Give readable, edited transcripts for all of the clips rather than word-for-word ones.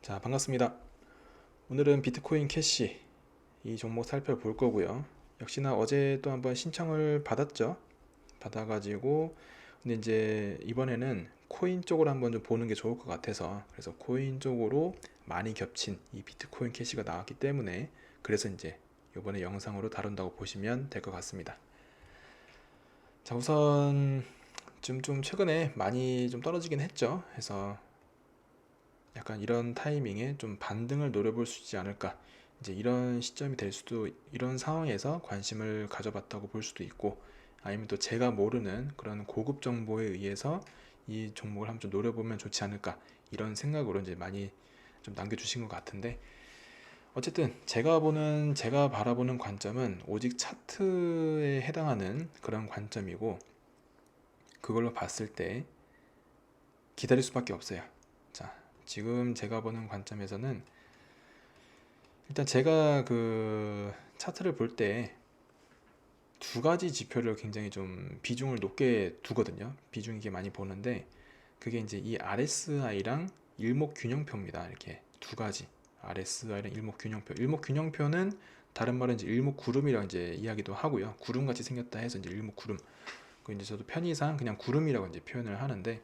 자, 반갑습니다. 오늘은 비트코인 캐시 이 종목 살펴볼 거고요. 역시나 어제 또 한번 신청을 받았죠. 받아가지고 근데 이제 이번에는 코인 쪽으로 한번 좀 보는 게 좋을 것 같아서, 그래서 코인 쪽으로 많이 겹친 이 비트코인 캐시가 나왔기 때문에 그래서 이제 이번에 영상으로 다룬다고 보시면 될 것 같습니다. 자, 우선 좀 최근에 많이 좀 떨어지긴 했죠. 그래서 약간 이런 타이밍에 좀 반등을 노려볼 수 있지 않을까, 이제 이런 시점이 될 수도, 이런 상황에서 관심을 가져봤다고 볼 수도 있고, 아니면 또 제가 모르는 그런 고급 정보에 의해서 이 종목을 한번 좀 노려보면 좋지 않을까, 이런 생각으로 이제 많이 좀 남겨주신 것 같은데, 어쨌든 제가 바라보는 관점은 오직 차트에 해당하는 그런 관점이고, 그걸로 봤을 때 기다릴 수밖에 없어요. 자, 지금 제가 보는 관점에서는 일단 제가 그 차트를 볼 때 두 가지 지표를 굉장히 좀 비중을 높게 두거든요. 비중 있게 많이 보는데, 그게 이제 이 RSI랑 일목균형표입니다. 이렇게 두 가지, RSI랑 일목균형표. 일목균형표는 다른 말은 이제 일목구름이라고 이제 이야기도 하고요. 구름같이 생겼다 해서 이제 일목구름. 그 이제 저도 편의상 그냥 구름이라고 이제 표현을 하는데,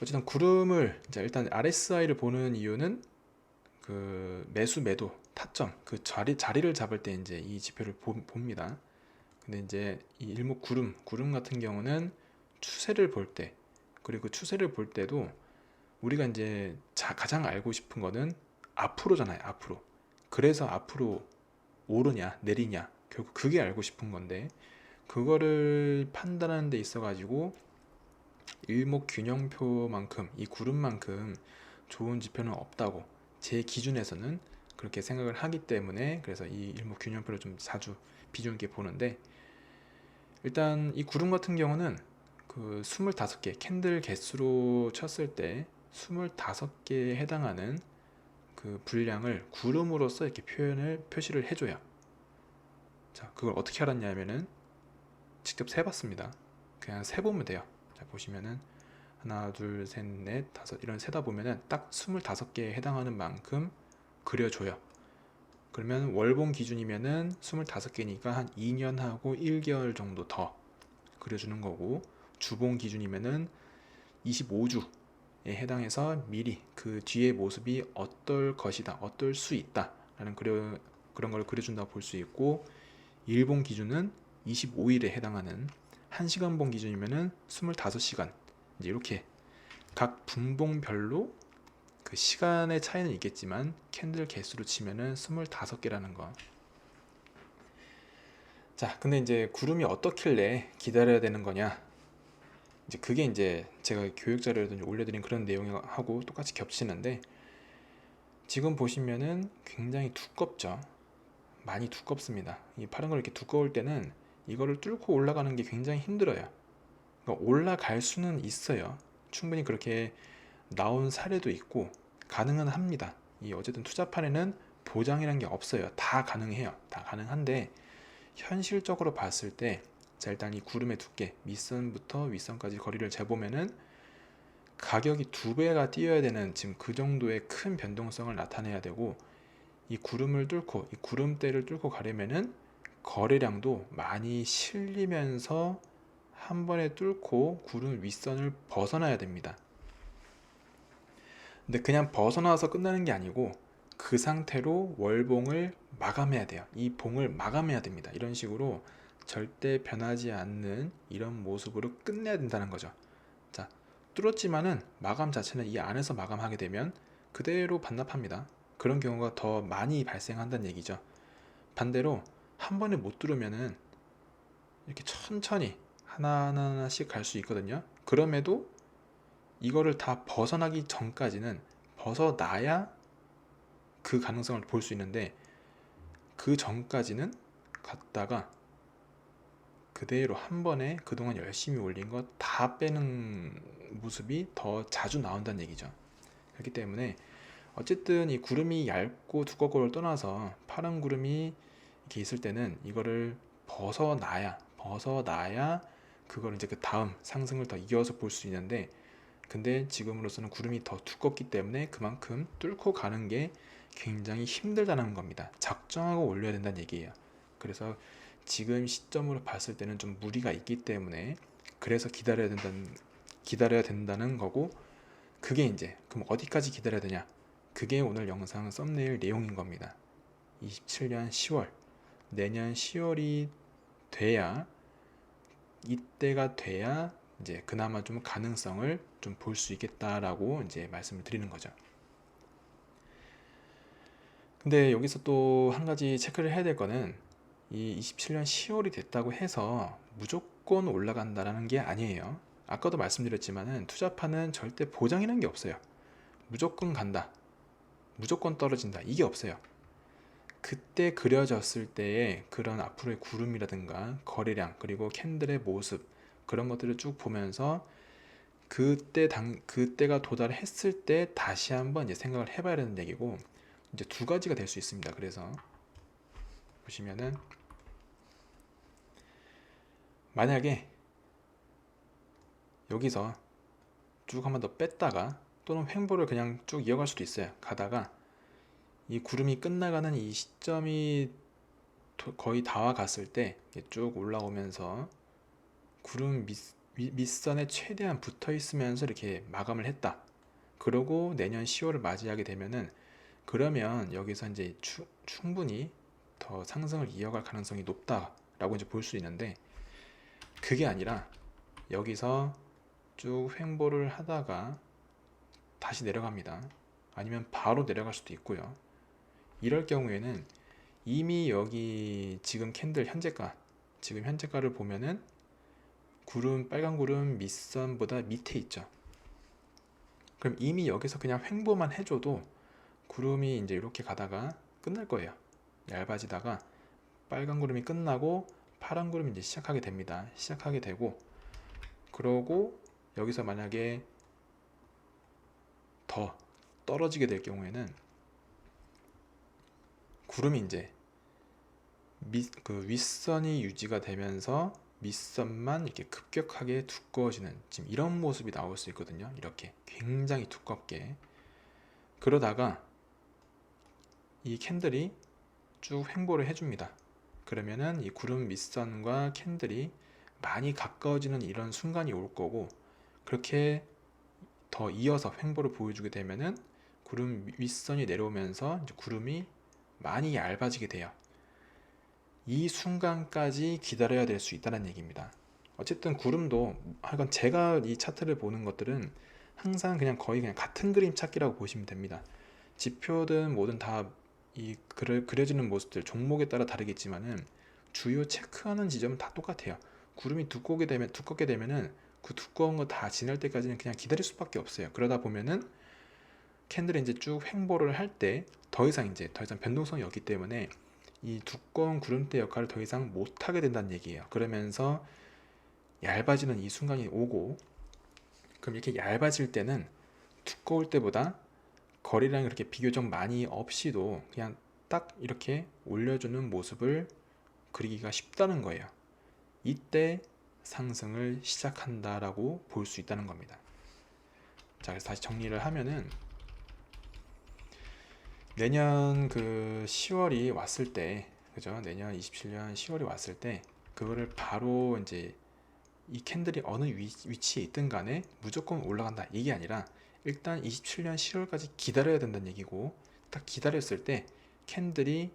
어쨌든 구름을 이제 일단 RSI를 보는 이유는 그 매수 매도 타점 그 자리를 잡을 때 이제 이 지표를 봅니다. 근데 이제 이 일목 구름 같은 경우는 추세를 볼 때, 그리고 추세를 볼 때도 우리가 이제 가장 알고 싶은 거는 앞으로잖아요. 앞으로. 그래서 앞으로 오르냐 내리냐, 결국 그게 알고 싶은 건데, 그거를 판단하는 데 있어 가지고 일목균형표만큼, 이 구름만큼 좋은 지표는 없다고 제 기준에서는 그렇게 생각을 하기 때문에, 그래서 이 일목균형표를 좀 자주 비중 있게 보는데, 일단 이 구름 같은 경우는 그 25개 캔들 개수로 쳤을 때 25개에 해당하는 그 분량을 구름으로써 이렇게 표시를 해줘요. 자, 그걸 어떻게 알았냐면은 직접 세봤습니다. 그냥 세보면 돼요. 자, 보시면은 하나, 둘, 셋, 넷, 다섯, 이런 세다 보면은 딱 25개에 해당하는 만큼 그려줘요. 그러면 월봉 기준이면은 25개니까 한 2년하고 1개월 정도 더 그려주는 거고, 주봉 기준이면은 25주에 해당해서 미리 그 뒤의 모습이 어떨 것이다, 어떨 수 있다 라는 그런 걸 그려준다고 볼 수 있고, 일봉 기준은 25일에 해당하는, 1시간봉 기준이면은 25시간, 이제 이렇게 각 분봉별로 그 시간의 차이는 있겠지만 캔들 개수로 치면은 25개라는 거. 자, 근데 이제 구름이 어떻길래 기다려야 되는 거냐, 이제 그게 이제 제가 교육 자료에도 올려드린 그런 내용하고 똑같이 겹치는데, 지금 보시면은 굉장히 두껍죠. 많이 두껍습니다. 이 파란 걸 이렇게 두꺼울 때는 이거를 뚫고 올라가는 게 굉장히 힘들어요. 그러니까 올라갈 수는 있어요. 충분히 그렇게 나온 사례도 있고 가능은 합니다. 이 어쨌든 투자판에는 보장이라는 게 없어요. 다 가능해요. 다 가능한데, 현실적으로 봤을 때, 자, 일단 이 구름의 두께, 밑선부터 윗선까지 거리를 재보면은 가격이 두 배가 뛰어야 되는 지금 그 정도의 큰 변동성을 나타내야 되고, 이 구름을 뚫고, 이 구름대를 뚫고 가려면은 거래량도 많이 실리면서 한 번에 뚫고 구름 윗선을 벗어나야 됩니다. 근데 그냥 벗어나서 끝나는 게 아니고 그 상태로 월봉을 마감해야 돼요. 이 봉을 마감해야 됩니다. 이런 식으로 절대 변하지 않는 이런 모습으로 끝내야 된다는 거죠. 자, 뚫었지만은 마감 자체는 이 안에서 마감하게 되면 그대로 반납합니다. 그런 경우가 더 많이 발생한다는 얘기죠. 반대로 한 번에 못 뚫으면은 이렇게 천천히 하나하나씩 갈 수 있거든요. 그럼에도 이거를 다 벗어나기 전까지는, 벗어나야 그 가능성을 볼 수 있는데, 그 전까지는 갔다가 그대로 한 번에 그동안 열심히 올린 거 다 빼는 모습이 더 자주 나온다는 얘기죠. 그렇기 때문에 어쨌든 이 구름이 얇고 두껍고를 떠나서 파란 구름이 이렇게 있을 때는 이거를 벗어나야 그걸 이제 그 다음 상승을 더 이어서 볼 수 있는데, 근데 지금으로서는 구름이 더 두껍기 때문에 그만큼 뚫고 가는 게 굉장히 힘들다는 겁니다. 작정하고 올려야 된다는 얘기예요. 그래서 지금 시점으로 봤을 때는 좀 무리가 있기 때문에 그래서 기다려야 된다는 거고, 그게 이제 그럼 어디까지 기다려야 되냐? 그게 오늘 영상 썸네일 내용인 겁니다. 27년 10월, 내년 10월이 돼야, 이때가 돼야 이제 그나마 좀 가능성을 좀 볼 수 있겠다라고 이제 말씀을 드리는 거죠. 근데 여기서 또 한 가지 체크를 해야 될 거는, 이 27년 10월이 됐다고 해서 무조건 올라간다라는 게 아니에요. 아까도 말씀드렸지만은 투자파는 절대 보장이라는 게 없어요. 무조건 간다, 무조건 떨어진다, 이게 없어요. 그때 그려졌을 때의 그런 앞으로의 구름이라든가 거래량, 그리고 캔들의 모습, 그런 것들을 쭉 보면서 그때가 도달했을 때 다시 한번 이제 생각을 해봐야 되는 얘기고, 이제 두 가지가 될 수 있습니다. 그래서 보시면은, 만약에 여기서 쭉 한 번 더 뺐다가, 또는 횡보를 그냥 쭉 이어갈 수도 있어요. 가다가 이 구름이 끝나가는 이 시점이 거의 다 와갔을 때 쭉 올라오면서 구름 밑선에 최대한 붙어 있으면서 이렇게 마감을 했다. 그러고 내년 10월을 맞이하게 되면은, 그러면 여기서 이제 충분히 더 상승을 이어갈 가능성이 높다라고 이제 볼 수 있는데, 그게 아니라 여기서 쭉 횡보를 하다가 다시 내려갑니다. 아니면 바로 내려갈 수도 있고요. 이럴 경우에는 이미 여기 지금 캔들 지금 현재가를 보면은 빨간 구름 밑선보다 밑에 있죠. 그럼 이미 여기서 그냥 횡보만 해줘도 구름이 이제 이렇게 가다가 끝날 거예요. 얇아지다가 빨간 구름이 끝나고 파란 구름이 이제 시작하게 됩니다. 시작하게 되고, 그러고 여기서 만약에 더 떨어지게 될 경우에는 구름이 이제 그 윗선이 유지가 되면서 밑선만 이렇게 급격하게 두꺼워지는, 지금 이런 모습이 나올 수 있거든요. 이렇게 굉장히 두껍게. 그러다가 이 캔들이 쭉 횡보를 해줍니다. 그러면은 이 구름 밑선과 캔들이 많이 가까워지는 이런 순간이 올 거고, 그렇게 더 이어서 횡보를 보여주게 되면은 구름 윗선이 내려오면서 이제 구름이 많이 얇아지게 돼요. 이 순간까지 기다려야 될 수 있다는 얘기입니다. 어쨌든 구름도, 하여간 제가 이 차트를 보는 것들은 항상 거의 그냥 같은 그림 찾기라고 보시면 됩니다. 지표든 뭐든 다 이 그려지는 모습들 종목에 따라 다르겠지만은 주요 체크하는 지점은 다 똑같아요. 구름이 두껍게 되면은 그 두꺼운 거 다 지날 때까지는 그냥 기다릴 수밖에 없어요. 그러다 보면은 캔들이 이제 쭉 횡보를 할 때 더 이상 변동성이 없기 때문에 이 두꺼운 구름대 역할을 더 이상 못하게 된다는 얘기예요. 그러면서 얇아지는 이 순간이 오고, 그럼 이렇게 얇아질 때는 두꺼울 때보다 거리량이 그렇게 비교적 많이 없이도 그냥 딱 이렇게 올려주는 모습을 그리기가 쉽다는 거예요. 이때 상승을 시작한다라고 볼 수 있다는 겁니다. 자, 그래서 다시 정리를 하면은, 내년 그 10월이 왔을 때, 그죠? 내년 27년 10월이 왔을 때 그거를 바로 이제 이 캔들이 어느 위치에 있든 간에 무조건 올라간다, 이게 아니라 일단 27년 10월까지 기다려야 된다는 얘기고, 딱 기다렸을 때 캔들이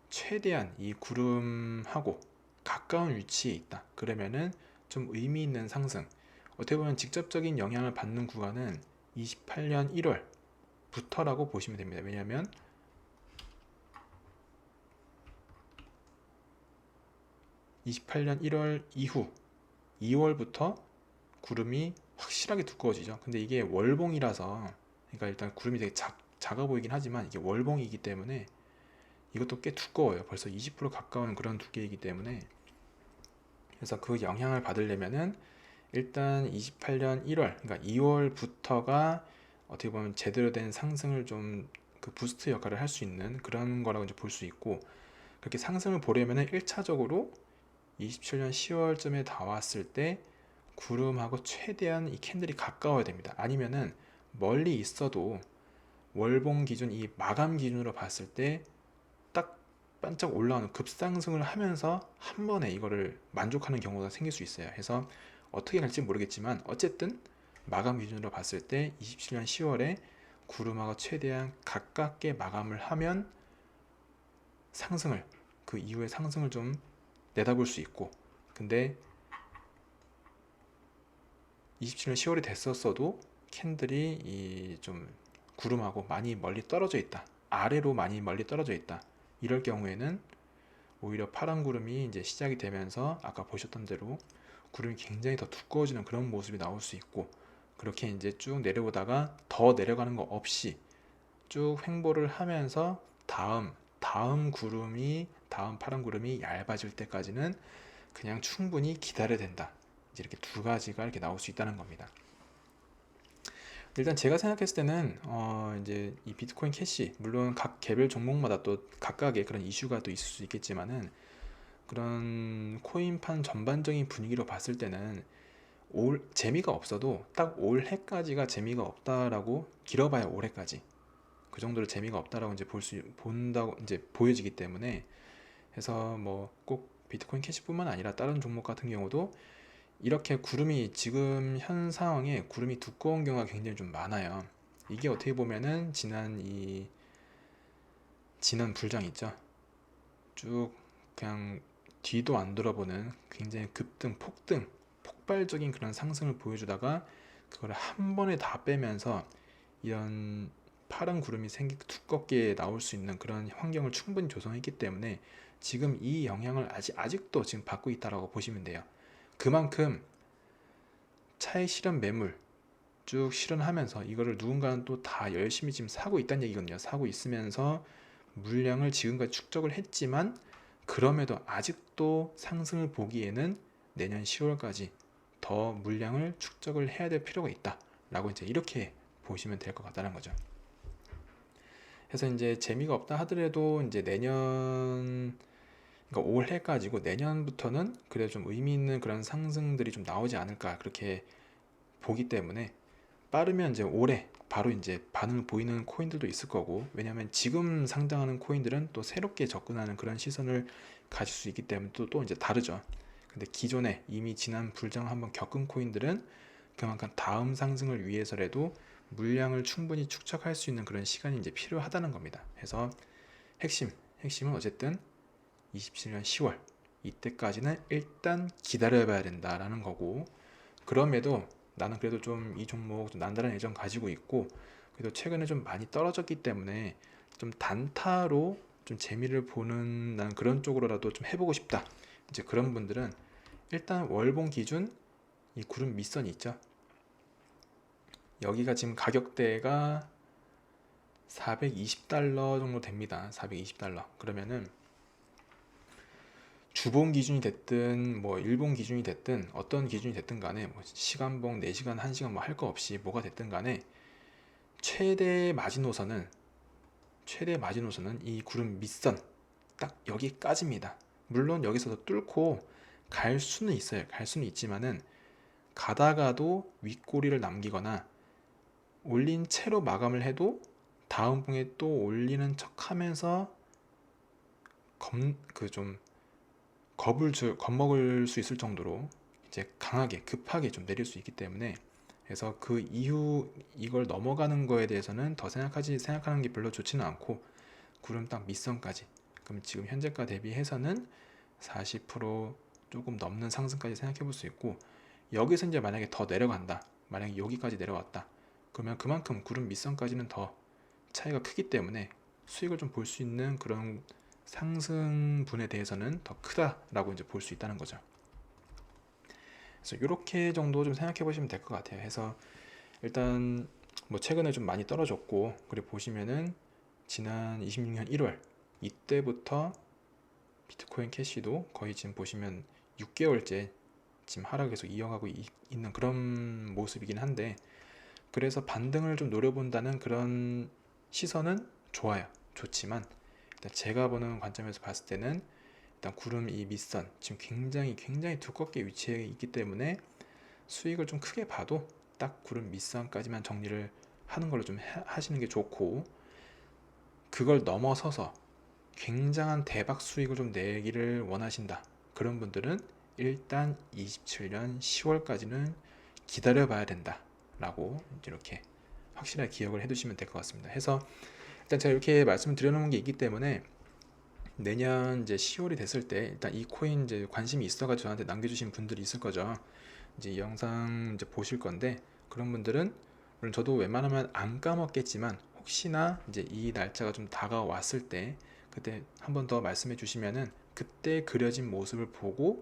최대한 이 구름하고 가까운 위치에 있다, 그러면은 좀 의미 있는 상승, 어떻게 보면 직접적인 영향을 받는 구간은 28년 1월부터라고 보시면 됩니다. 왜냐하면 28년 1월 이후 2월부터 구름이 확실하게 두꺼워지죠. 근데 이게 월봉이라서, 그러니까 일단 구름이 되게 작아 보이긴 하지만 이게 월봉이기 때문에 이것도 꽤 두꺼워요. 벌써 20% 가까운 그런 두께이기 때문에, 그래서 그 영향을 받으려면은 일단 28년 1월, 그러니까 2월부터가 어떻게 보면 제대로 된 상승을 좀 그 부스트 역할을 할 수 있는 그런 거라고 이제 볼 수 있고, 그렇게 상승을 보려면은 1차적으로 27년 10월쯤에 다 왔을 때 구름하고 최대한 이 캔들이 가까워야 됩니다. 아니면은 멀리 있어도 월봉 기준, 이 마감 기준으로 봤을 때 딱 반짝 올라오는 급상승을 하면서 한 번에 이거를 만족하는 경우가 생길 수 있어요. 그래서 어떻게 갈지 모르겠지만 어쨌든 마감 기준으로 봤을 때 27년 10월에 구름하고 최대한 가깝게 마감을 하면 상승을, 그 이후에 상승을 좀 내다볼 수 있고, 근데 27년 10월이 됐었어도 캔들이 이 좀 구름하고 많이 멀리 떨어져 있다, 아래로 많이 멀리 떨어져 있다, 이럴 경우에는 오히려 파란 구름이 이제 시작이 되면서 아까 보셨던 대로 구름이 굉장히 더 두꺼워지는 그런 모습이 나올 수 있고, 그렇게 이제 쭉 내려오다가 더 내려가는 거 없이 쭉 횡보를 하면서 다음 파란 구름이 얇아질 때까지는 그냥 충분히 기다려야 된다. 이제 이렇게 두 가지가 이렇게 나올 수 있다는 겁니다. 일단 제가 생각했을 때는 이제 이 비트코인 캐시, 물론 각 개별 종목마다 또 각각의 그런 이슈가 또 있을 수 있겠지만은, 그런 코인판 전반적인 분위기로 봤을 때는 재미가 없어도 딱 올해까지가 재미가 없다라고, 길어봐야 올해까지 그 정도로 재미가 없다라고 이제 본다고 이제 보여지기 때문에, 해서 뭐 꼭 비트코인 캐시뿐만 아니라 다른 종목 같은 경우도 이렇게 구름이, 지금 현 상황에 구름이 두꺼운 경우가 굉장히 좀 많아요. 이게 어떻게 보면은 지난 불장 있죠. 쭉 그냥 뒤도 안 돌아보는 굉장히 급등, 폭발적인 그런 상승을 보여주다가 그걸 한 번에 다 빼면서 이런 파란 구름이 두껍게 나올 수 있는 그런 환경을 충분히 조성했기 때문에 지금 이 영향을 아직도 지금 받고 있다라고 보시면 돼요. 그만큼 차익 실현 매물 쭉 실현하면서 이거를 누군가는 또 다 열심히 지금 사고 있다는 얘기거든요. 사고 있으면서 물량을 지금까지 축적을 했지만, 그럼에도 아직도 상승을 보기에는 내년 10월까지 더 물량을 축적을 해야 될 필요가 있다 라고 이제 이렇게 보시면 될 것 같다는 거죠. 그래서 이제 재미가 없다 하더라도 이제 그러니까 올해까지고 내년부터는 그래도 좀 의미 있는 그런 상승들이 좀 나오지 않을까, 그렇게 보기 때문에 빠르면 이제 올해 바로 이제 반응 보이는 코인들도 있을 거고, 왜냐하면 지금 상장하는 코인들은 또 새롭게 접근하는 그런 시선을 가질 수 있기 때문에 또 이제 다르죠. 근데 기존에 이미 지난 불장을 한번 겪은 코인들은 그만큼 다음 상승을 위해서라도 물량을 충분히 축적할 수 있는 그런 시간이 이제 필요하다는 겁니다. 그래서 핵심은 어쨌든 27년 10월 이때까지는 일단 기다려봐야 된다라는 거고, 그럼에도 나는 그래도 좀 이 종목 좀 난다른 애정 가지고 있고, 그래도 최근에 좀 많이 떨어졌기 때문에 좀 단타로 좀 재미를 보는, 난 그런 쪽으로라도 좀 해보고 싶다, 이제 그런 분들은 일단 월봉 기준 이 구름 밑선이 있죠. 여기가 지금 가격대가 420달러 정도 됩니다. 420달러. 그러면은 주봉 기준이 됐든 뭐 일봉 기준이 됐든 어떤 기준이 됐든 간에 뭐 시간봉 4시간 1시간 뭐 할 거 없이 뭐가 됐든 간에 최대 마지노선은 이 구름 밑선 딱 여기까지입니다. 물론 여기서도 뚫고 갈 수는 있어요. 갈 수는 있지만은 가다가도 윗꼬리를 남기거나 올린 채로 마감을 해도 다음 봉에 또 올리는 척 하면서 좀 겁먹을 수 있을 정도로 이제 강하게 급하게 좀 내릴 수 있기 때문에, 그래서 그 이후 이걸 넘어가는 거에 대해서는 더 생각하는 게 별로 좋지는 않고, 구름 딱 밑선까지, 그럼 지금 현재가 대비해서는 40% 조금 넘는 상승까지 생각해 볼 수 있고, 여기서 이제 만약에 더 내려간다, 만약에 여기까지 내려왔다, 그러면 그만큼 구름 밑선까지는 더 차이가 크기 때문에 수익을 좀 볼 수 있는 그런 상승분에 대해서는 더 크다라고 이제 볼 수 있다는 거죠. 그래서 이렇게 정도 좀 생각해 보시면 될 것 같아요. 해서 일단 뭐 최근에 좀 많이 떨어졌고, 그리고 보시면은 지난 26년 1월 이때부터 비트코인 캐시도 거의 지금 보시면 6개월째 지금 하락 계속 이어가고 있는 그런 모습이긴 한데, 그래서 반등을 좀 노려본다는 그런 시선은 좋지만 일단 제가 보는 관점에서 봤을 때는 일단 구름 이 밑선 지금 굉장히 두껍게 위치해 있기 때문에 수익을 좀 크게 봐도 딱 구름 밑선까지만 정리를 하는 걸로 좀 하시는 게 좋고, 그걸 넘어서서 굉장한 대박 수익을 좀 내기를 원하신다, 그런 분들은 일단 27년 10월까지는 기다려 봐야 된다 라고 이렇게 확실하게 기억을 해 두시면 될 것 같습니다. 해서 일단 제가 이렇게 말씀을 드려놓은 게 있기 때문에 내년 이제 10월이 됐을 때 일단 이 코인 이제 관심이 있어가지고 저한테 남겨주신 분들이 있을 거죠. 이제 이 영상 이제 보실 건데, 그런 분들은 물론 저도 웬만하면 안 까먹겠지만 혹시나 이제 이 날짜가 좀 다가왔을 때 그때 한 번 더 말씀해 주시면은 그때 그려진 모습을 보고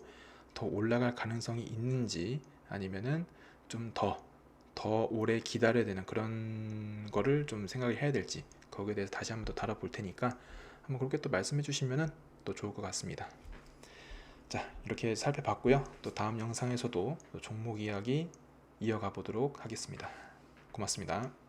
더 올라갈 가능성이 있는지, 아니면은 좀 더 오래 기다려야 되는 그런 거를 좀 생각을 해야 될지, 거기에 대해서 다시 한번 더 다뤄볼 테니까 한번 그렇게 또 말씀해 주시면은 또 좋을 것 같습니다. 자, 이렇게 살펴봤고요. 또 다음 영상에서도 또 종목 이야기 이어가 보도록 하겠습니다. 고맙습니다.